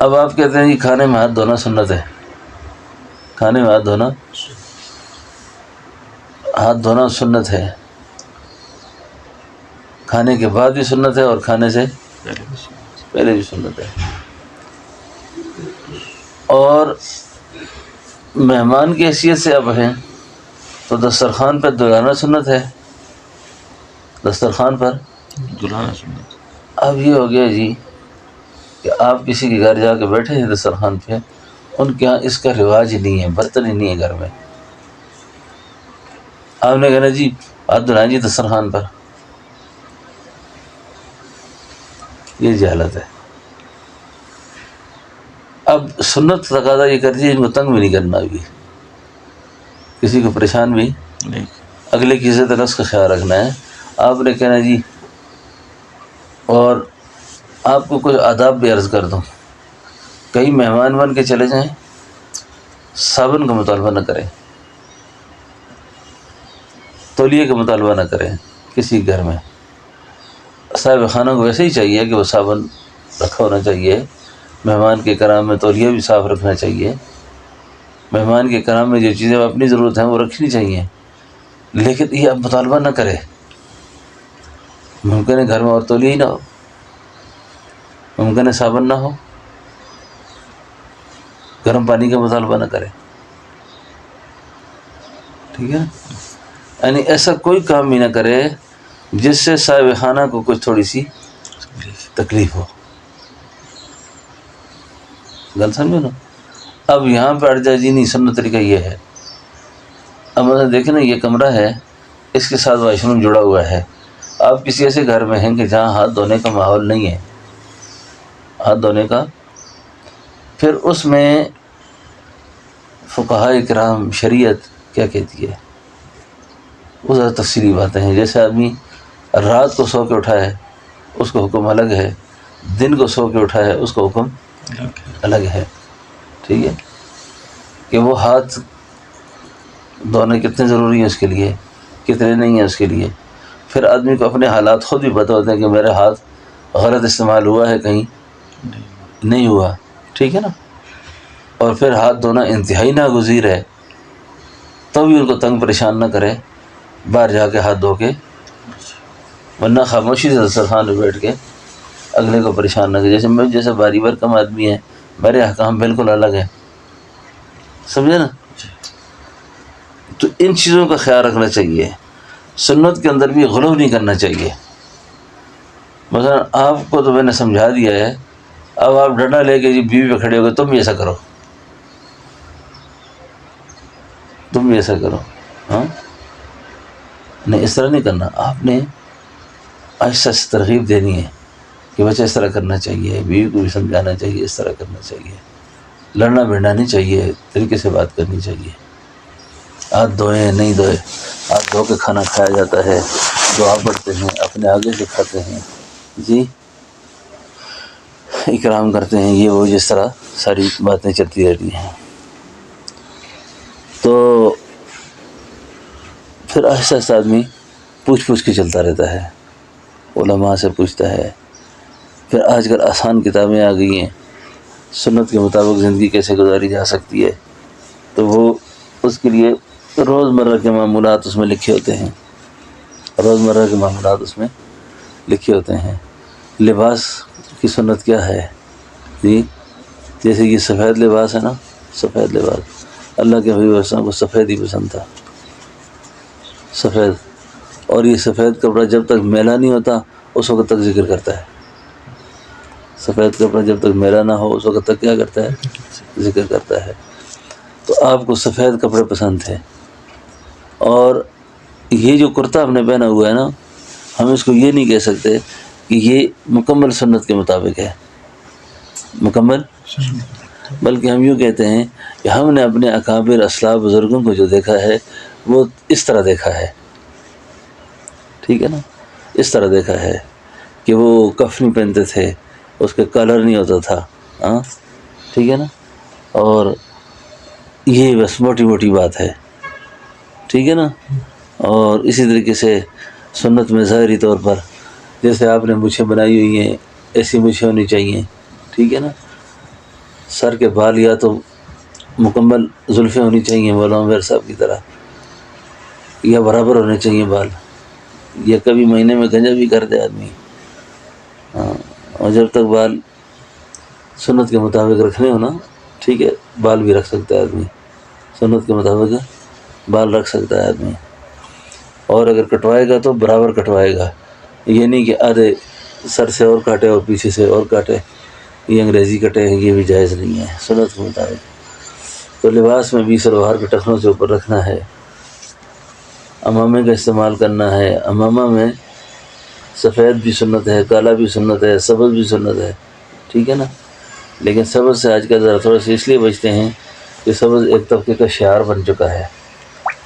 اب آپ کہتے ہیں کہ کھانے میں ہاتھ دھونا سنت ہے، کھانے میں ہاتھ دھونا سنت ہے، کھانے کے بعد بھی سنت ہے اور کھانے سے پہلے بھی سنت ہے، اور مہمان کی حیثیت سے اب ہیں تو دسترخوان پر دلانا سنت ہے، دسترخوان پر دلانا سنت۔ اب یہ ہو گیا جی کہ آپ کسی کے گھر جا کے بیٹھے ہیں دسترخوان پہ، ان کے یہاں اس کا رواج ہی نہیں ہے، برتن ہی نہیں ہے گھر میں، آپ نے کہنا جی ہاتھ دھلائیں جی دسترخوان پر، یہ جہالت ہے۔ اب سنت تقاضا یہ کرتی ہے ان کو تنگ بھی نہیں کرنا، ابھی کسی کو پریشان بھی نہیں، اگلے کی عزت نفس کا خیال رکھنا ہے۔ آپ نے کہنا جی، اور آپ کو کچھ آداب بھی عرض کر دوں، کئی مہمان بن کے چلے جائیں، صابن کا مطالبہ نہ کریں، تولیے کا مطالبہ نہ کریں کسی گھر میں۔ صاحب خانہ کو ویسے ہی چاہیے کہ وہ صابن رکھا ہونا چاہیے، مہمان کے کرام میں تولیہ بھی صاف رکھنا چاہیے، مہمان کے کرام میں جو چیزیں اپنی ضرورت ہیں وہ رکھنی چاہیے، لیکن یہ اب مطالبہ نہ کرے۔ ممکن ہے گھر میں اور تولیہ ہی نہ ہو، ممکن ہے صابن نہ ہو، گرم پانی کا مطالبہ نہ کرے، ٹھیک ہے نا؟ یعنی ایسا کوئی کام بھی نہ کرے جس سے صاحب خانہ کو کچھ تھوڑی سی تکلیف ہو، گل سمجھو نا۔ اب یہاں پہ اڑ جائے جی نہیں، سنت طریقہ یہ ہے۔ اب مثلا دیکھیں نا، یہ کمرہ ہے، اس کے ساتھ واش روم جڑا ہوا ہے، آپ کسی ایسے گھر میں ہیں کہ جہاں ہاتھ دھونے کا ماحول نہیں ہے، ہاتھ دھونے کا، پھر اس میں فقہاء کرام شریعت کیا کہتی ہے وہ زیادہ تفصیلی باتیں ہیں۔ جیسے آدمی رات کو سو کے اٹھا ہے اس کا حکم الگ ہے، دن کو سو کے اٹھا ہے اس کا حکم الگ ہے، ٹھیک ہے، کہ وہ ہاتھ دھونے کتنے ضروری ہیں اس کے لیے، کتنے نہیں ہیں اس کے لیے۔ پھر آدمی کو اپنے حالات خود بھی پتہ ہوتے ہیں کہ میرا ہاتھ غلط استعمال ہوا ہے، کہیں نہیں ہوا، ٹھیک ہے نا۔ اور پھر ہاتھ دھونا انتہائی ناگزیر ہے، تو بھی ان کو تنگ پریشان نہ کرے، باہر جا کے ہاتھ دھو کے، ورنہ خاموشی سے دسترخوان پہ بیٹھ کے اگلے کو پریشان نہ کرے۔ جیسے میں جیسے باری برکم آدمی ہے، میرے احکام بالکل الگ ہیں، سمجھے نا۔ تو ان چیزوں کا خیال رکھنا چاہیے، سنت کے اندر بھی غلو نہیں کرنا چاہیے۔ مثلا آپ کو تو میں نے سمجھا دیا ہے، اب آپ ڈنڈا لے کے جی بیوی پہ کھڑے ہو گئے، تم بھی ایسا کرو، تم بھی ایسا کرو، ہاں نہیں، اس طرح نہیں کرنا۔ آپ نے آہستہ سے ترغیب دینی ہے کہ بچہ اس طرح کرنا چاہیے، بیوی کو بھی سمجھانا چاہیے اس طرح کرنا چاہیے، لڑنا بھیڑنا نہیں چاہیے، طریقے سے بات کرنی چاہیے۔ ہاتھ دھوئیں نہیں دھوئے، ہاتھ دھو کے کھانا کھایا جاتا ہے، دعا پڑھتے ہیں، اپنے آگے سے کھاتے ہیں، جی اکرام کرتے ہیں، یہ وہ جس طرح ساری باتیں چلتی رہتی ہیں۔ تو پھر آہستہ آہستہ آدمی پوچھ کے چلتا رہتا ہے، علماء سے پوچھتا ہے۔ پھر آج کل آسان کتابیں آ گئی ہیں، سنت کے مطابق زندگی کیسے گزاری جا سکتی ہے، تو وہ اس کے لیے روزمرہ کے معمولات اس میں لکھے ہوتے ہیں، روزمرہ کے معمولات اس میں لکھے ہوتے ہیں۔ لباس کی سنت کیا ہے جی، جیسے کہ سفید لباس ہے نا، سفید لباس، اللہ کے حبیب وسلم کو سفید ہی پسند تھا، سفید، اور یہ سفید کپڑا جب تک میلا نہیں ہوتا اس وقت تک ذکر کرتا ہے، سفید کپڑا جب تک میلا نہ ہو اس وقت تک کیا کرتا ہے، ذکر کرتا ہے۔ تو آپ کو سفید کپڑے پسند تھے، اور یہ جو کرتا ہم نے پہنا ہوا ہے نا، ہم اس کو یہ نہیں کہہ سکتے کہ یہ مکمل سنت کے مطابق ہے، مکمل، بلکہ ہم یوں کہتے ہیں کہ ہم نے اپنے اکابر اسلاف بزرگوں کو جو دیکھا ہے وہ اس طرح دیکھا ہے، ٹھیک ہے نا، اس طرح دیکھا ہے کہ وہ کفنی پہنتے تھے، اس کے کلر نہیں ہوتا تھا، ہاں ٹھیک ہے نا، اور یہ بس موٹی موٹی بات ہے، ٹھیک ہے نا۔ اور اسی طریقے سے سنت میں ظاہری طور پر جیسے آپ نے مچھیں بنائی ہوئی ہیں ایسی مچھیں ہونی چاہیے، ٹھیک ہے نا۔ سر کے بال یا تو مکمل زلفیں ہونی چاہیے مولانا عمیر صاحب کی طرح، یا برابر ہونے چاہیے بال، یا کبھی مہینے میں گنجا بھی کر دے آدمی، ہاں، اور جب تک بال سنت کے مطابق رکھنے ہو نا، ٹھیک ہے، بال بھی رکھ سکتا ہے آدمی، سنت کے مطابق بال رکھ سکتا ہے آدمی، اور اگر کٹوائے گا تو برابر کٹوائے گا، یہ نہیں کہ آدھے سر سے اور کاٹے اور پیچھے سے اور کاٹے، یہ انگریزی کٹے ہیں، یہ بھی جائز نہیں ہے سنت کے مطابق۔ تو لباس میں بھی سلوار کے ٹخنوں سے اوپر رکھنا ہے، امامے کا استعمال کرنا ہے، امامہ میں سفید بھی سنت ہے، کالا بھی سنت ہے، سبز بھی سنت ہے، ٹھیک ہے نا، لیکن سبز سے آج کل ذرا تھوڑا سے اس لیے بچتے ہیں کہ سبز ایک طبقے کا شعار بن چکا ہے،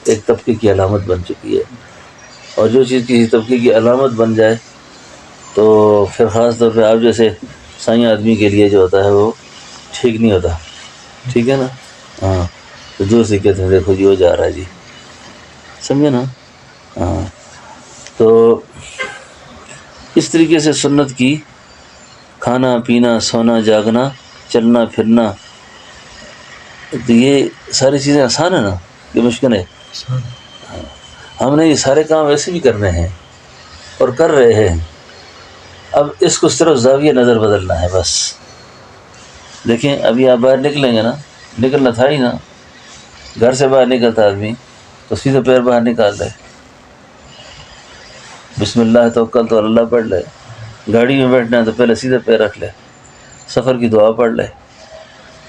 ایک طبقے کی علامت بن چکی ہے، اور جو چیز کسی طبقے کی علامت بن جائے تو پھر خاص طور پہ آپ جیسے سائیں آدمی کے لیے جو ہوتا ہے وہ ٹھیک نہیں ہوتا، ٹھیک ہے نا، ہاں، تو دور سے کہتے ہیں دیکھو جی وہ جا رہا ہے جی، سمجھے نا، ہاں، تو اس طریقے سے سنت کی کھانا پینا سونا جاگنا چلنا پھرنا، تو یہ ساری چیزیں آسان ہیں نا، یہ مشکل ہے؟ ہم نے یہ سارے کام ویسے بھی کرنے ہیں اور کر رہے ہیں، اب اس کو صرف زاویہ نظر بدلنا ہے بس۔ دیکھیں ابھی آپ باہر نکلیں گے نا، نکلنا تھا ہی نا، گھر سے باہر نکلتا آدمی تو سیدھے پیر باہر نکال لے، بسم اللہ توکلت علی اللہ پڑھ لے، گاڑی میں بیٹھنا ہے تو پہلے سیدھے پیر رکھ لے، سفر کی دعا پڑھ لے،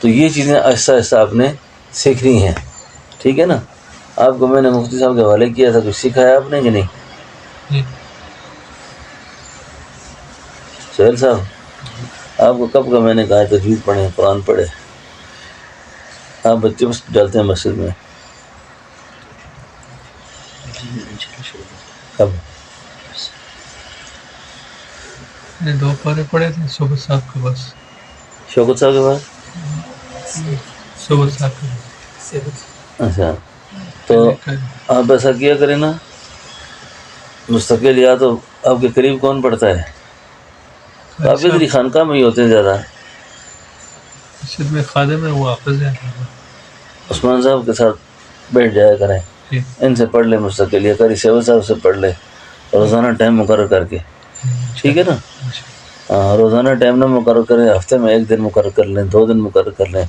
تو یہ چیزیں آہستہ آہستہ آپ نے سیکھنی ہیں، ٹھیک ہے نا۔ آپ کو میں نے مفتی صاحب کے حوالے کیا تھا، کچھ سیکھا ہے آپ نے کہ نہیں؟ سہیل صاحب آپ کو کب کا میں نے کہا تجوید پڑھیں قرآن پڑھے، آپ بچے بس ڈالتے ہیں مسجد میں، کب؟ 2 پارے پڑھے تھے شوکت صاحب کے پاس، شوکت صاحب کے پاس، شوکت صاحب کے پاس۔ اچھا، تو آپ ایسا کیا کریں نا مستقل، یا تو آپ کے قریب کون پڑھتا ہے؟ آپ ادھر خانقاہ میں ہی ہوتے ہیں زیادہ، مسجد میں خادم ہے وہ حافظ ہے، عثمان صاحب کے ساتھ بیٹھ جایا کریں، ان سے پڑھ لیں مستقل، یا قاری سیول صاحب سے پڑھ لیں روزانہ ٹائم مقرر کر کے، ٹھیک ہے نا، ہاں، روزانہ ٹائم نہ مقرر کریں، ہفتے میں 1 دن مقرر کر لیں، 2 دن مقرر کر لیں،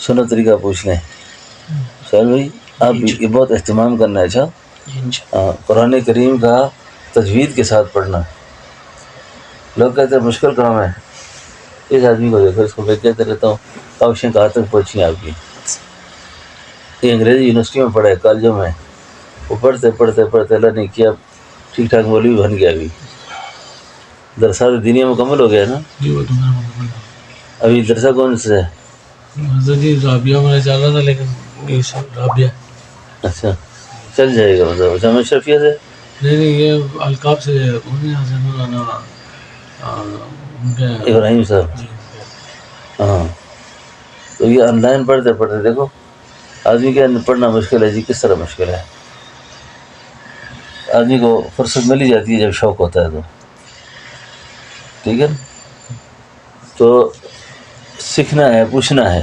سنت طریقہ پوچھ لیں۔ سہیل بھائی آپ یہ بہت اہتمام کرنا ہے، اچھا، قرآن کریم کا تجوید کے ساتھ پڑھنا۔ لوگ کہتے ہیں مشکل کام ہے، اس آدمی کو دیکھو، اس کو میں کہتے رہتا ہوں کاوشیں کہاں تک پہنچی آپ کی، یہ انگریزی یونیورسٹی میں پڑھے، کالجوں میں، وہ پڑھتے پڑھتے پڑھتے اللہ نے کیا ٹھیک ٹھاک مولوی بن گیا، ابھی درسات دینی مکمل ہو گیا نا، ابھی درسہ کون سے ہے؟ جی رابعہ میں چل رہا تھا، لیکن رابعہ اچھا چل جائے گا، مطلب جامع اشرفیہ سے نہیں یہ القاب سے ابراہیم صاحب، ہاں، تو یہ آن لائن پڑھتے پڑھتے دیکھو آدمی کے پڑھنا مشکل ہے جی، کس طرح مشکل ہے، آدمی کو فرصت مل ہی جاتی ہے جب شوق ہوتا ہے تو، ٹھیک ہے نا، تو سیکھنا ہے، پوچھنا ہے،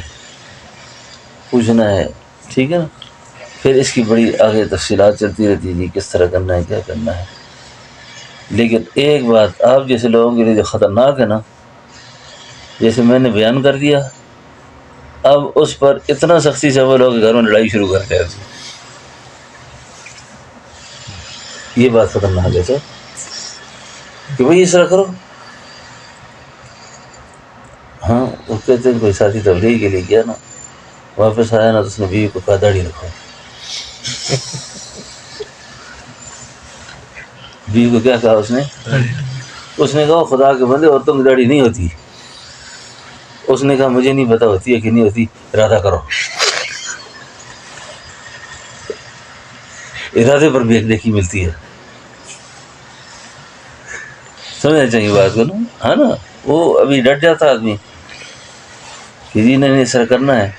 ٹھیک ہے نا، پھر اس کی بڑی آگے تفصیلات چلتی رہتی ہے جی، کس طرح کرنا ہے، کیا کرنا ہے۔ لیکن ایک بات آپ جیسے لوگوں کے لیے جو خطرناک ہے نا، جیسے میں نے بیان کر دیا، اب اس پر اتنا سختی سے وہ لوگ گھر میں لڑائی شروع کرتے ہیں، یہ بات خطرناک ہے سر، کہ بھائی اس طرح کرو، ہاں، وہ کہتے ہیں کوئی ساتھی تبلیغ کے لیے کیا نا، واپس آیا نا تو اس نے بیوی کو کہا داڑھی رکھو، بیوی کو کیا کہا اس نے کہا خدا کے بندے عورتوں کی داڑھی نہیں ہوتی، اس نے کہا مجھے نہیں پتا ہوتی ہے کہ نہیں ہوتی، ارادہ کرو، ارادے پر بھی ایک نیکی ملتی ہے، سمجھنا چاہیے بات کو نا، ہاں نا، وہ ابھی ڈٹ جاتا آدمی کہ جی نہیں اس طرح کرنا ہے،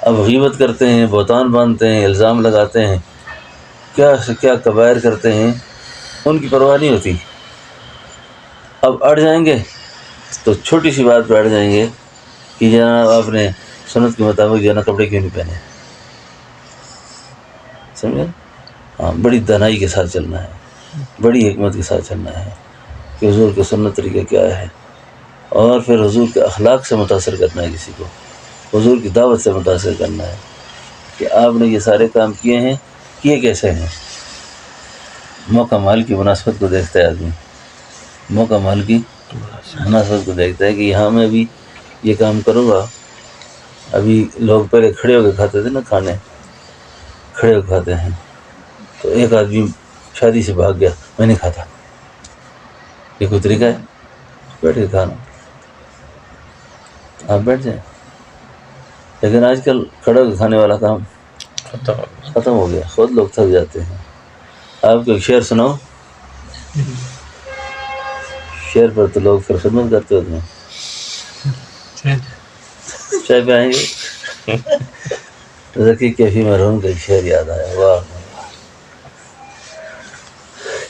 اب غیبت کرتے ہیں، بہتان باندھتے ہیں، الزام لگاتے ہیں، کیا سے کیا کبائر کرتے ہیں، ان کی پرواہ نہیں ہوتی، اب اڑ جائیں گے تو چھوٹی سی بات پہ اڑ جائیں گے کہ جناب آپ نے سنت کے مطابق جو ہے نا کپڑے کیوں نہیں پہنے، سمجھے؟ ہاں، بڑی دانائی کے ساتھ چلنا ہے، بڑی حکمت کے ساتھ چلنا ہے کہ حضور کا سنت طریقہ کیا ہے، اور پھر حضور کے اخلاق سے متاثر کرنا ہے، کسی کو حضور کی دعوت سے متاثر کرنا ہے کہ آپ نے یہ سارے کام کیے ہیں، کیے کیسے ہیں۔ موقع مال کی مناسبت کو دیکھتا ہے آدمی، موقع مال کی مناسبت کو دیکھتا ہے کہ یہاں میں بھی یہ کام کروں گا۔ ابھی لوگ پہلے کھڑے ہو کے کھاتے تھے نا، کھانے کھڑے ہو کے کھاتے ہیں، تو ایک آدمی شادی سے بھاگ گیا، میں نہیں کھاتا، یہ کوئی طریقہ ہے؟ بیٹھ کے کھانا، آپ بیٹھ جائیں۔ لیکن آج کل کھڑے ہو کے کھانے والا کام ختم ہو گیا، خود لوگ تھک جاتے ہیں۔ آپ کو ایک شعر سناؤ، شعر پر تو لوگ پھر خدمت کرتے ہوتے ہیں۔ چائے پہ آئیں گے؟ ذکی کیفی مرحوم کا ایک شعر یاد آیا، واہ،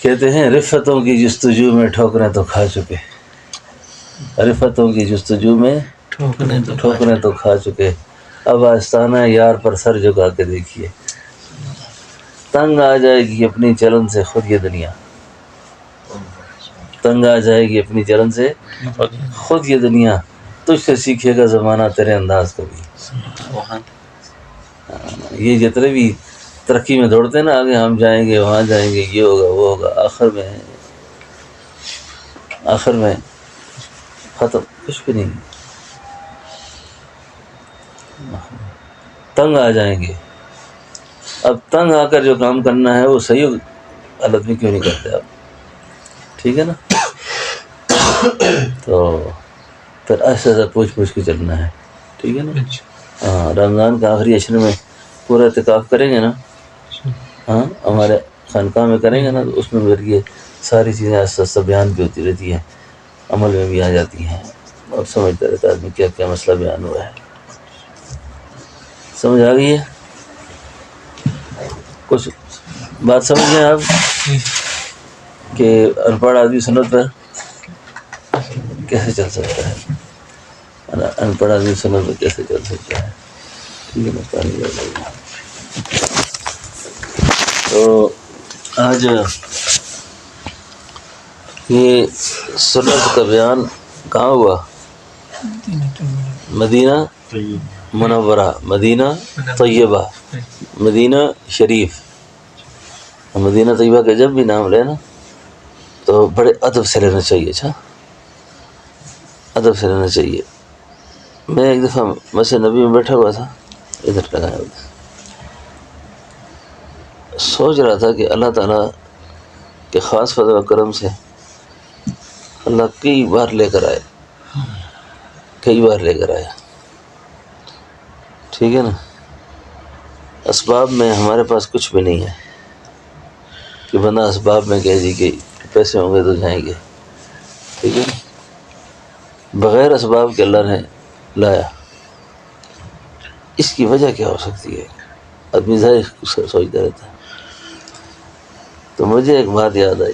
کہتے ہیں رفتوں کی جستجو میں ٹھوکریں تو کھا چکے، رفتوں کی جستجو میں ٹھوکریں تو کھا چکے، اب آستانہ یار پر سر جھکا کے دیکھیے، تنگ آ جائے گی اپنی چلن سے خود یہ دنیا، تنگ آ جائے گی اپنی چلن سے خود یہ دنیا، تجھ سے سیکھے گا زمانہ تیرے انداز کو بھی۔ یہ جتنے بھی ترقی میں دوڑتے ہیں نا، آگے ہم جائیں گے، وہاں جائیں گے، یہ ہوگا وہ ہوگا، آخر میں ختم، کچھ بھی نہیں، تنگ آ جائیں گے۔ اب تنگ آ کر جو کام کرنا ہے وہ صحیح حالت میں کیوں نہیں کرتے آپ؟ ٹھیک ہے نا؟ تو پھر ایسے ایسا پوچھ کے چلنا ہے، ٹھیک ہے نا؟ ہاں، رمضان کا آخری عشر میں پورا اعتکاف کریں گے نا، ہاں ہمارے خانقاہ میں کریں گے نا، تو اس میں پھر یہ ساری چیزیں آہستہ آہستہ بیان بھی ہوتی رہتی ہیں، عمل میں بھی آ جاتی ہیں، اور سمجھتا رہتا آدمی کیا کیا مسئلہ بیان ہوا ہے۔ سمجھ آ گئی ہے؟ کچھ بات سمجھ گئے آپ کہ ان پڑھ آدمی سنت پر کیسے چل سکتا ہے؟ ان پڑھ آدمی سنت پر کیسے چل سکتا ہے؟ ٹھیک ہے نا؟ پانی لے لیں گے۔ تو آج یہ سنت کا بیان کہاں ہوا؟ مدینہ منورہ، مدینہ طیبہ، مدینہ شریف۔ مدینہ طیبہ کا جب بھی نام لے نا تو بڑے ادب سے لینا چاہیے، اچھا ادب سے لینا چاہیے۔ میں ایک دفعہ مسجد نبی میں بیٹھا ہوا تھا، ادھر لگایا ہوا تھا، سوچ رہا تھا کہ اللہ تعالیٰ کے خاص فضل و کرم سے اللہ کئی بار لے کر آئے، ٹھیک ہے نا؟ اسباب میں ہمارے پاس کچھ بھی نہیں ہے کہ بندہ اسباب میں کہہ دی کہ پیسے ہوں گے تو جائیں گے، ٹھیک ہے نا؟ بغیر اسباب کے اللہ نے لایا، اس کی وجہ کیا ہو سکتی ہے؟ آدمی ظاہر سوچتا رہتا ہے۔ تو مجھے ایک بات یاد آئی،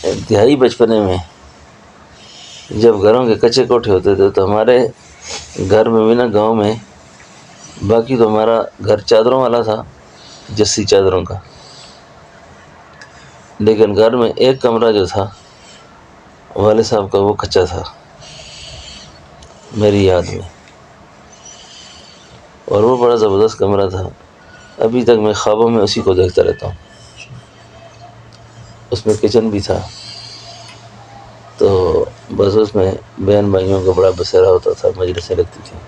انتہائی بچپنے میں جب گھروں کے کچے کوٹھے ہوتے تھے تو ہمارے گھر میں بھی نا، گاؤں میں، باقی تو ہمارا گھر چادروں والا تھا، جسی چادروں کا، لیکن گھر میں ایک کمرہ جو تھا والد صاحب کا وہ کچا تھا میری یاد میں، اور وہ بڑا زبردست کمرہ تھا، ابھی تک میں خوابوں میں اسی کو دیکھتا رہتا ہوں۔ اس میں کچن بھی تھا، تو بس اس میں بہن بھائیوں کا بڑا بسیرا ہوتا تھا، مجلسیں لگتی تھیں،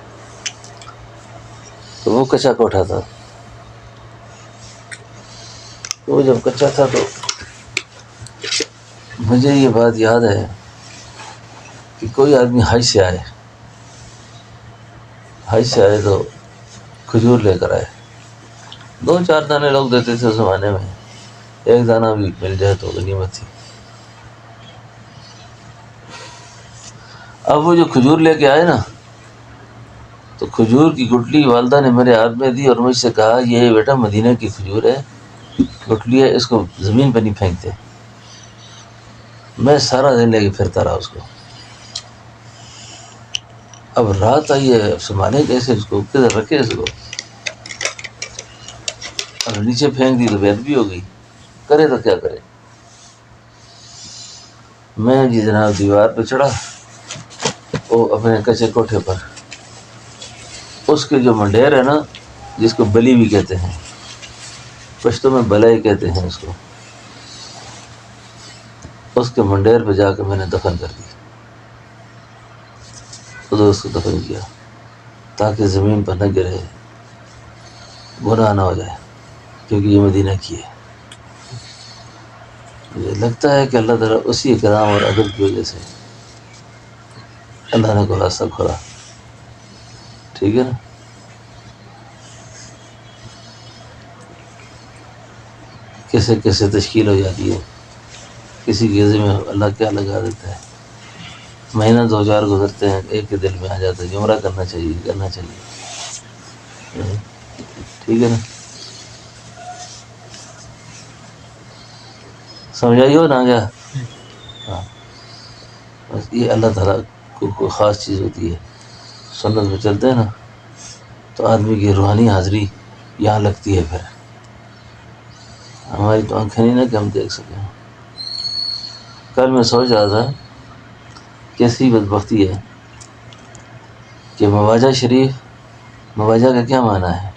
تو وہ کچا کوٹھا تھا۔ وہ جب کچا تھا تو مجھے یہ بات یاد ہے کہ کوئی آدمی حج سے آئے تو کھجور لے کر آئے، 2-4 دانے لوگ دیتے تھے اس زمانے میں، ایک دانہ بھی مل جائے تو غنیمت تھی۔ اب وہ جو کھجور لے کے آئے نا، تو کھجور کی گٹلی والدہ نے میرے ہاتھ میں دی اور مجھ سے کہا یہ بیٹا مدینہ کی کھجور ہے، گٹلی ہے، اس کو زمین پہ نہیں پھینکتے۔ میں سارا دن لے کے پھرتا رہا اس کو، اب رات آئی ہے، اب سنبھالے کیسے اس کو، کدھر رکھے اس کو، اور نیچے پھینک دی تو بے ادبی ہو گئی، کرے تو کیا کرے۔ میں جی جناب دیوار پہ چڑھا، وہ اپنے کچے کوٹھے پر، اس کے جو منڈیر ہے نا، جس کو بلی بھی کہتے ہیں، پشتو میں بلائی کہتے ہیں اس کو، اس کے منڈیر پہ جا کے میں نے دفن کر دی، ادھر اس کو دفن کیا تاکہ زمین پر نہ گرے، گناہ نہ ہو جائے، کیونکہ یہ مدینہ کی ہے۔ مجھے لگتا ہے کہ اللہ تعالیٰ اسی اکرام اور ادب کی وجہ سے اللہ نے کو راستہ کھولا، ٹھیک ہے نا۔ کیسے کیسے تشکیل ہو جاتی ہے، کسی کے ذمہ میں اللہ کیا لگا دیتا ہے، مہینہ 2 4 گزرتے ہیں، ایک کے دل میں آ جاتا ہے کہ عمرہ کرنا چاہیے، کرنا چاہیے، ٹھیک ہے نا۔ سمجھائی ہو نا کیا؟ ہاں، بس یہ اللہ تعالیٰ کو کوئی خاص چیز ہوتی ہے۔ سنت میں چلتے ہیں نا تو آدمی کی روحانی حاضری یہاں لگتی ہے، پھر ہماری تو آنکھیں نہیں نا کہ ہم دیکھ سکیں۔ کل میں سوچ رہا تھا کیسی بدبختی ہے کہ مواجہ شریف، مواجہ کا کیا معنی ہے؟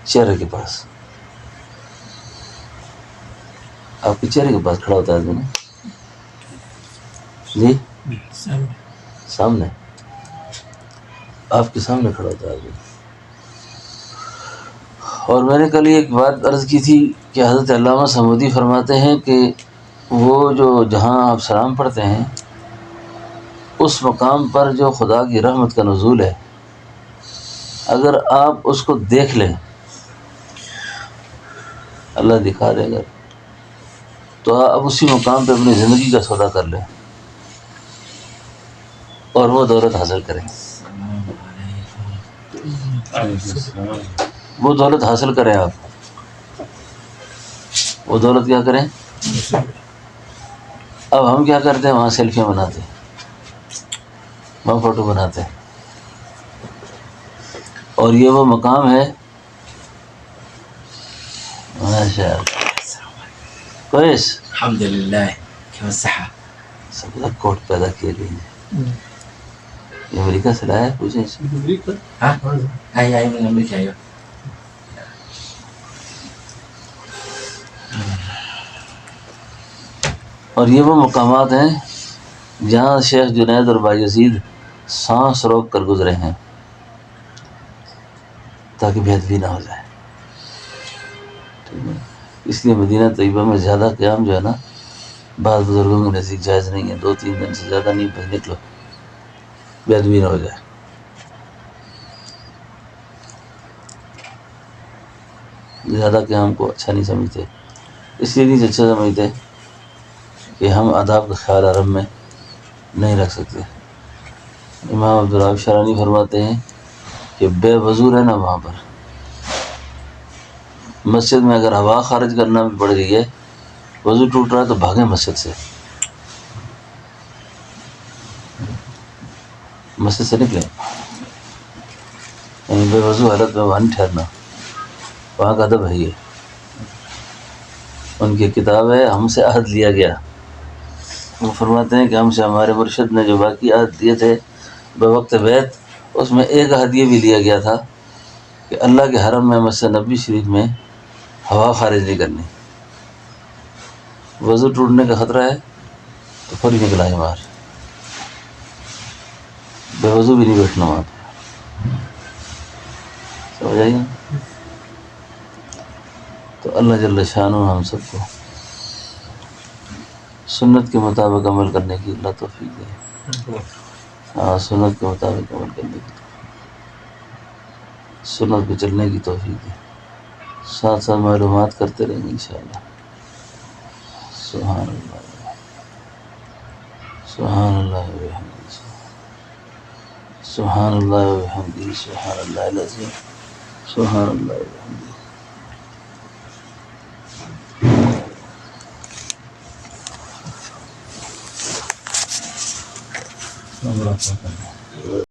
چہرے کے پاس، آپ کے چہرے کے پاس کھڑا ہوتا ہے آدمی نا، جی سامنے، آپ کے سامنے کھڑا ہوتا ہے آدمی۔ اور میں نے کل ایک بات عرض کی تھی کہ حضرت علامہ سمودی فرماتے ہیں کہ وہ جو جہاں آپ سلام پڑھتے ہیں اس مقام پر جو خدا کی رحمت کا نزول ہے، اگر آپ اس کو دیکھ لیں، اللہ دکھا دے گا، تو آپ اسی مقام پہ اپنی زندگی کا سودا کر لیں اور وہ دولت حاصل کریں، وہ دولت حاصل کریں، آپ وہ دولت کیا کریں۔ اب ہم کیا کرتے ہیں، وہاں سیلفیاں بناتے ہیں، وہاں فوٹو بناتے ہیں، اور یہ وہ مقام ہے، ماشاء اللہ کویس الحمد لله كيف الصحة؟ سب لوگ کوٹ پیدا کیے گئے ہیں، یہ امریکہ سے لایا ہے، پوچھیں اس سے۔ ها؟ هاي من أمريكا أيوه. اور یہ وہ مقامات ہیں جہاں شیخ جنید اور بایزید سانس روک کر گزرے ہیں تاکہ بے ادبی نہ ہو جائے، ٹھیک ہے؟ اس لیے مدینہ طیبہ میں زیادہ قیام جو ہے نا، بعض بزرگوں کے نزدیک جائز نہیں ہے، 2 3 دن سے زیادہ نہیں بس نکلو، بے ادبی نہ ہو جائے۔ زیادہ قیام کو اچھا نہیں سمجھتے، اس لیے نہیں اچھا سمجھتے کہ ہم آداب کا خیال حرم میں نہیں رکھ سکتے۔ امام عبدالرحمن شرانی فرماتے ہیں کہ بے وضو رہنا وہاں پر، مسجد میں اگر ہوا خارج کرنا بھی پڑ گئی ہے، وضو ٹوٹ رہا ہے تو بھاگیں مسجد سے، مسجد سے نکلیں، یعنی بے وضو حالت میں وہاں نہیں ٹھہرنا، وہاں کا ادب ہے یہ۔ ان کی کتاب ہے ہم سے عہد لیا گیا، وہ فرماتے ہیں کہ ہم سے ہمارے مرشد نے جو باقی عہد دیے تھے بوقت بیعت، اس میں ایک عہد یہ بھی لیا گیا تھا کہ اللہ کے حرم میں مسجد نبوی شریف میں ہوا خارج نہیں کرنی، وضو ٹوٹنے کا خطرہ ہے تو فوری نکل آئے باہر، بے وضو بھی نہیں بیٹھنا وہاں پہ، سمجھ آئیے؟ تو اللہ جل شانہ ہم سب کو سنت کے مطابق عمل کرنے کی اللہ توفیق دے، ہاں سنت کے مطابق عمل کرنے کی، سنت پہ چلنے کی توفیق دے، ساتھ ساتھ معلومات کرتے رہیں گے انشاءاللہ۔ سبحان اللہ، سبحان اللہ و بحمدہ، سبحان اللہ و بحمدہ، سبحان اللہ العظیم، سبحان اللہ و بحمدہ۔ اللہ